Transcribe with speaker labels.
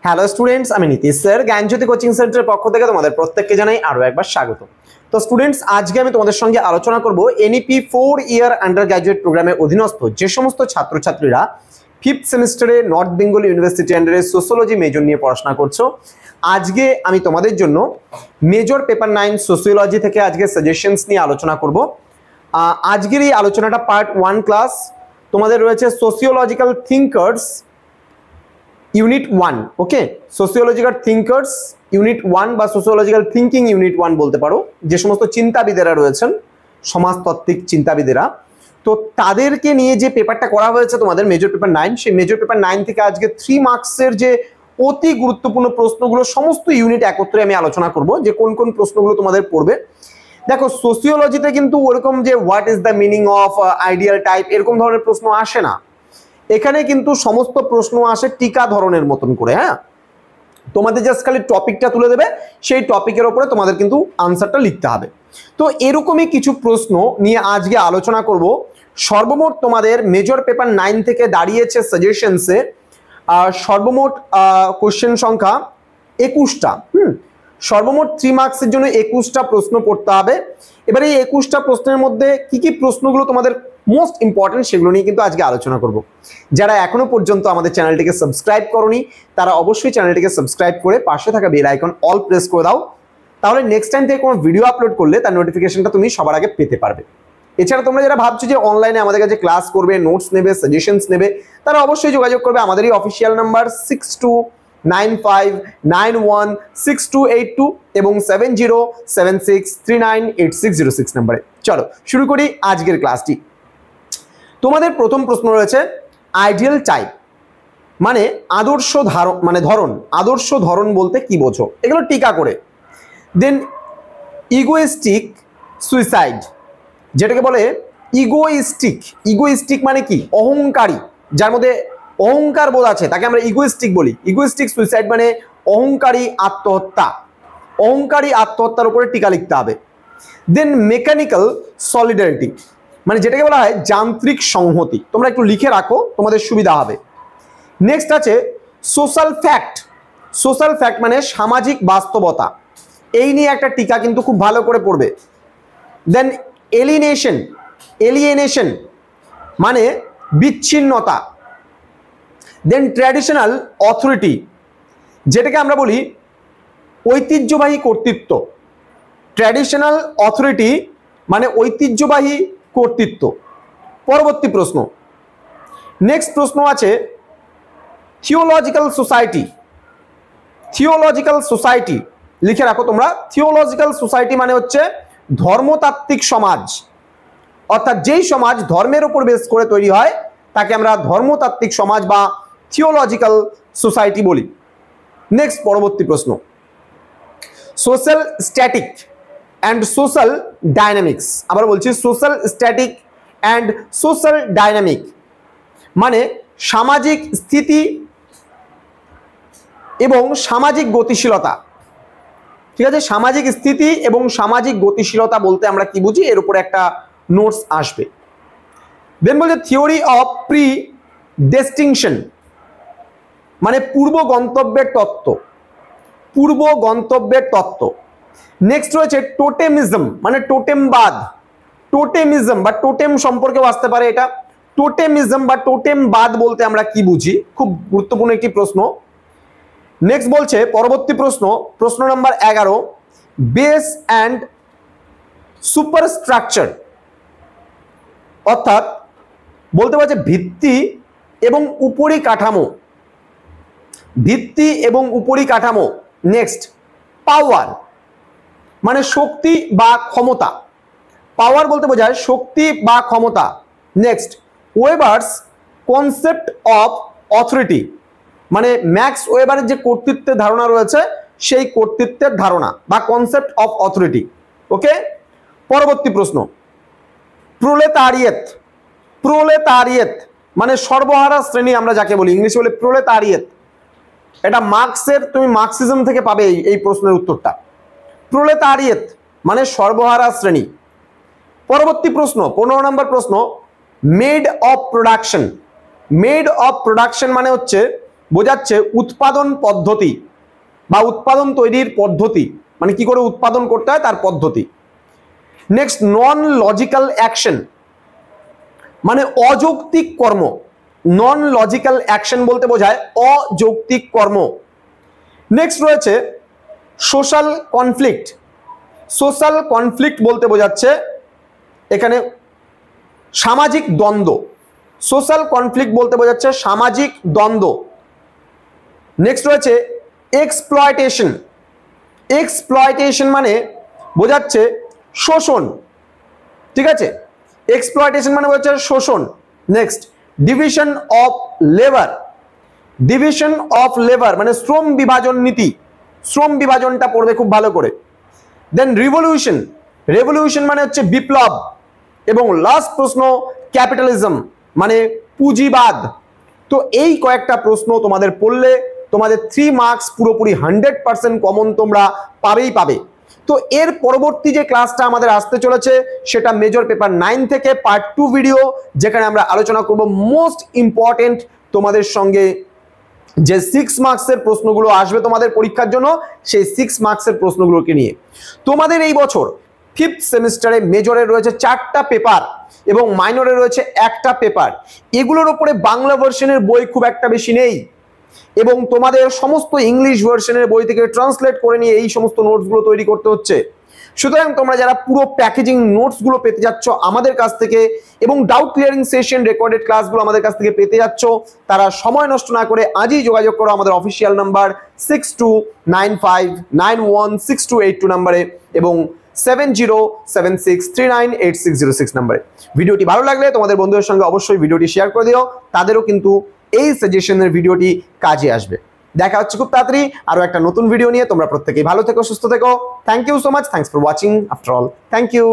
Speaker 1: Hello students, আমি Nitish sir জ্ঞানজ্যোতি coaching সেন্টারের পক্ষ থেকে তোমাদের প্রত্যেককে জানাই আরো একবার স্বাগত। তো স্টুডেন্টস, আজকে আমি তোমাদের সঙ্গে আলোচনা করব এনইপি 4 ইয়ার আন্ডার গ্র্যাজুয়েট প্রোগ্রামের অধীনস্থ যে সমস্ত ছাত্রছাত্রীরা 5th সেমিস্টারে নর্থ বেঙ্গল ইউনিভার্সিটি আন্ডারে সোশিওলজি মেজর নিয়ে পড়াশোনা করছো। আজকে আমি তোমাদের জন্য মেজর পেপার 9 সোশিওলজি থেকে আজকে সাজেশনস নিয়ে আলোচনা করব। আজকের এই আলোচনাটা পার্ট 1 ক্লাস। তোমাদের রয়েছে সোশিওলজিক্যাল থিঙ্কার্স ইউনিট 1, ওকে, সোশিওলজিক্যাল থিঙ্কার্স ইউনিট 1 বা সোশিওলজিক্যাল থিঙ্কিং ইউনিট 1 বলতে পারো। যে সমস্ত চিন্তাবিদেরা রয়েছেন, সমাজতাত্ত্বিক চিন্তাবিদেরা, তো তাদেরকে নিয়ে যে পেপারটা করা হয়েছে তোমাদের মেজর পেপার 9, সেই মেজর পেপার 9 থেকে আজকে 3 মার্কসের যে অতি গুরুত্বপূর্ণ প্রশ্নগুলো সমস্ত ইউনিট একত্রে আমি আলোচনা করব যে কোন কোন প্রশ্নগুলো তোমাদের পড়বে। দেখো, সোশিওলজিতে কিন্তু ওরকম যে what is the meaning of ideal type এরকম ধরনের প্রশ্ন আসে না। এখানে কিন্তু সমস্ত প্রশ্ন আসে টিকা ধরনের মতন করে। হ্যাঁ, তোমাদের জাস্ট খালি টপিকটা তুলে দেবে, সেই টপিকের ওপরে তোমাদের কিন্তু আনসারটা লিখতে হবে। তো এরকমই কিছু প্রশ্ন নিয়ে আজকে আলোচনা করব। সর্বমোট তোমাদের মেজর পেপার 9 থেকে দাঁড়িয়েছে সাজেশনসে সর্বমোট কোশ্চেন সংখ্যা 21টা। সর্বমোট 3 মার্কসের জন্য 21টা প্রশ্ন পড়তে হবে। এবারে এই 21টা প্রশ্নের মধ্যে কি কি প্রশ্নগুলো তোমাদের মোস্ট ইম্পর্টেন্ট সেগুলো নিয়ে কিন্তু আজকে আলোচনা করব। যারা এখনো পর্যন্ত আমাদের চ্যানেলটিকে সাবস্ক্রাইব করোনি তারা অবশ্যই চ্যানেলটিকে সাবস্ক্রাইব করে পাশে থাকা বেল আইকন অল প্রেস করে দাও, তাহলে নেক্সট টাইম থেকে কোনো ভিডিও আপলোড করলে তার নোটিফিকেশনটা তুমি সবার আগে পেতে পারবে। এছাড়া তোমরা যারা ভাবছো যে অনলাইনে আমাদের কাছে ক্লাস করবে, নোটস নেবে, সাজেশনস নেবে, তারা অবশ্যই যোগাযোগ করবে আমাদের এই অফিসিয়াল নাম্বার 6295916282 এবং 7076398606 নাম্বারে। চলো শুরু করি আজকের ক্লাসটি। তোমাদের প্রথম প্রশ্ন রয়েছে আইডিয়াল টাইপ মানে আদর্শ ধারণ, মানে ধরন, আদর্শ ধরন বলতে কি বোঝো, এগুলো টিকা করে। দেন ইগোইস্টিক সুইসাইড, যেটাকে বলে ইগোইস্টিক। ইগোইস্টিক মানে কি? অহংকারী, যার মধ্যে অহংকার বোধ আছে তাকে আমরা ইগোইস্টিক বলি। ইগোইস্টিক সুইসাইড মানে অহংকারী আত্মহত্যা। অহংকারী আত্মহত্যার উপরে টিকা লিখতে হবে। দেন মেকানিক্যাল সলিডারিটি মানে যেটাকে বলা হয় যান্ত্রিক সংহতি। তোমরা একটু লিখে রাখো, তোমাদের সুবিধা হবে। নেক্সট আছে সোশ্যাল ফ্যাক্ট। সোশ্যাল ফ্যাক্ট মানে সামাজিক বাস্তবতা, এই নিয়ে একটা টিকা কিন্তু খুব ভালো করে পড়বে। দেন এলিয়েনেশন। এলিয়েনেশন মানে বিচ্ছিন্নতা। দেন ট্র্যাডিশনাল অথরিটি, যেটাকে আমরা বলি ঐতিহ্যবাহী কর্তৃত্ব। ট্র্যাডিশনাল অথরিটি মানে ঐতিহ্যবাহী কর্তৃত্ব। পরবর্তী প্রশ্ন, নেক্সট প্রশ্ন আছে থিওলজিক্যাল সোসাইটি। থিওলজিক্যাল সোসাইটি লিখে রাখো তোমরা। থিওলজিক্যাল সোসাইটি মানে হচ্ছে ধর্মতাত্ত্বিক সমাজ, অর্থাৎ যেই সমাজ ধর্মের উপর বেস করে তৈরি হয় তাকে আমরা ধর্মতাত্ত্বিক সমাজ বা থিওলজিক্যাল সোসাইটি বলি। নেক্সট পরবর্তী প্রশ্ন, social static and social dynamics. আবার বলছি social static and social dynamic মানে সামাজিক স্থিতি এবং সামাজিক গতিশীলতা। ঠিক আছে, সামাজিক স্থিতি এবং সামাজিক গতিশীলতা বলতে আমরা কি বুঝি, এর উপরে একটা নোটস আসবে। দেন বলছে থিওরি অফ প্রি ডেস্টিংশন মানে পূর্ব গন্তব্যের তত্ত্ব। পূর্ব গন্তব্যের তত্ত্ব। নেক্সট রয়েছে টোটেমিজম মানে টোটেমবাদ। টোটেমিজম বা টোটেম সম্পর্কেও আসতে পারে এটা। টোটেমিজম বা টোটেমবাদ বলতে আমরা কি বুঝি, খুব গুরুত্বপূর্ণ একটি প্রশ্ন। নেক্সট বলছে পরবর্তী প্রশ্ন, প্রশ্ন নাম্বার 11, বেস অ্যান্ড সুপারস্ট্রাকচার, অর্থাৎ বলতে পারছে ভিত্তি এবং উপরিকাঠামো। ভিত্তি এবং উপরিকাঠামো। নেক্সট পাওয়ার মানে শক্তি বা ক্ষমতা। পাওয়ার বলতে বোঝায় শক্তি বা ক্ষমতা। নেক্সট ওয়েবার্স কনসেপ্ট অফ অথরিটি মানে ম্যাক্স ওয়েবারের যে কর্তৃত্বের ধারণা রয়েছে সেই কর্তৃত্বের ধারণা বা কনসেপ্ট অফ অথরিটি। ওকে, পরবর্তী প্রশ্ন প্রোলেতারিয়েত। প্রোলেতারিয়েত মানে সর্বহারা শ্রেণী আমরা যাকে বলি, ইংলিশে বলে প্রোলেতারিয়েত। এটা মার্কসের, তুমি মার্কসিজম থেকে পাবে এই প্রশ্নের উত্তরটা। প্রোলেতারিয়েত মানে সর্বহারা শ্রেণী। পরবর্তী প্রশ্ন 15 নম্বর প্রশ্ন, made of production. Made of production মানে হচ্ছে বোঝাচ্ছে উৎপাদন পদ্ধতি বা উৎপাদন তৈরির পদ্ধতি, মানে কি করে উৎপাদন করতে হয় তার পদ্ধতি। নেক্সট নন লজিক্যাল অ্যাকশন, মানে অযৌক্তিক কর্ম। নন লজিক্যাল অ্যাকশন বলতে বোঝায় অযৌক্তিক কর্ম। নেক্সট রয়েছে সোশ্যাল কনফ্লিক্ট। সোশ্যাল কনফ্লিক্ট বলতে বোঝাচ্ছে এখানে সামাজিক দ্বন্দ্ব। সোশ্যাল কনফ্লিক্ট বলতে বোঝাচ্ছে সামাজিক দ্বন্দ্ব। নেক্সট রয়েছে এক্সপ্লয়টেশন। এক্সপ্লয়টেশন মানে বোঝাচ্ছে শোষণ, ঠিক আছে, এক্সপ্লয়টেশন মানে বোঝাচ্ছে শোষণ। Next division of labour. Division of labour মানে শ্রম বিভাজন নীতি, শ্রম বিভাজনটা পড়বে খুব ভালো করে। দেন রিভলিউশন। রেভলিউশন মানে হচ্ছে বিপ্লব। এবং লাস্ট প্রশ্ন ক্যাপিটালিজম মানে পুঁজিবাদ। তো এই কয়েকটা প্রশ্ন তোমাদের পড়লে তোমাদের 3 মার্কস পুরোপুরি 100% কমন তোমরা পাবেই পাবে। তো এর পরবর্তী যে ক্লাসটা আমাদের আসতে চলেছে সেটা মেজর পেপার 9 থেকে পার্ট 2 ভিডিও, যেখানে আমরা আলোচনা করব মোস্ট ইম্পর্টেন্ট তোমাদের সঙ্গে যে 6 মার্কসের প্রশ্নগুলো আসবে তোমাদের পরীক্ষার জন্য, সেই 6 মার্কসের প্রশ্নগুলোকে নিয়ে। তোমাদের এই বছর 5th সেমিস্টারে মেজরে রয়েছে 4টা পেপার এবং মাইনরে রয়েছে 1টা পেপার। এগুলোর উপরে বাংলা ভার্সনের বই খুব একটা বেশি নেই এবং তোমাদের সমস্ত ইংলিশ ভার্সনের বই থেকে ট্রান্সলেট করে নিয়ে এই সমস্ত নোটসগুলো তৈরি করতে হচ্ছে। সুতরাং তোমরা যারা পুরো প্যাকেজিং নোটসগুলো পেতে যাচ্ছ আমাদের কাছ থেকে এবং ডাউট ক্লিয়ারিং সেশন রেকর্ডেড ক্লাসগুলো আমাদের কাছ থেকে পেতে যাচ্ছ, তারা সময় নষ্ট না করে আজই যোগাযোগ করো আমাদের অফিসিয়াল নাম্বার 6295916282 নাম্বারে এবং 7076398606 নাম্বারে। ভিডিওটি ভালো লাগলে তোমাদের বন্ধুদের সঙ্গে অবশ্যই ভিডিওটি শেয়ার করে দিও, তাদেরও কিন্তু এই সাজেশনের ভিডিওটি কাজে আসবে। দেখা হচ্ছে খুব তাড়াতাড়ি আরো একটা নতুন ভিডিও নিয়ে। তোমরা প্রত্যেকেই ভালো থেকো, সুস্থ থেকো। Thank you so much. Thanks for watching after all. Thank you.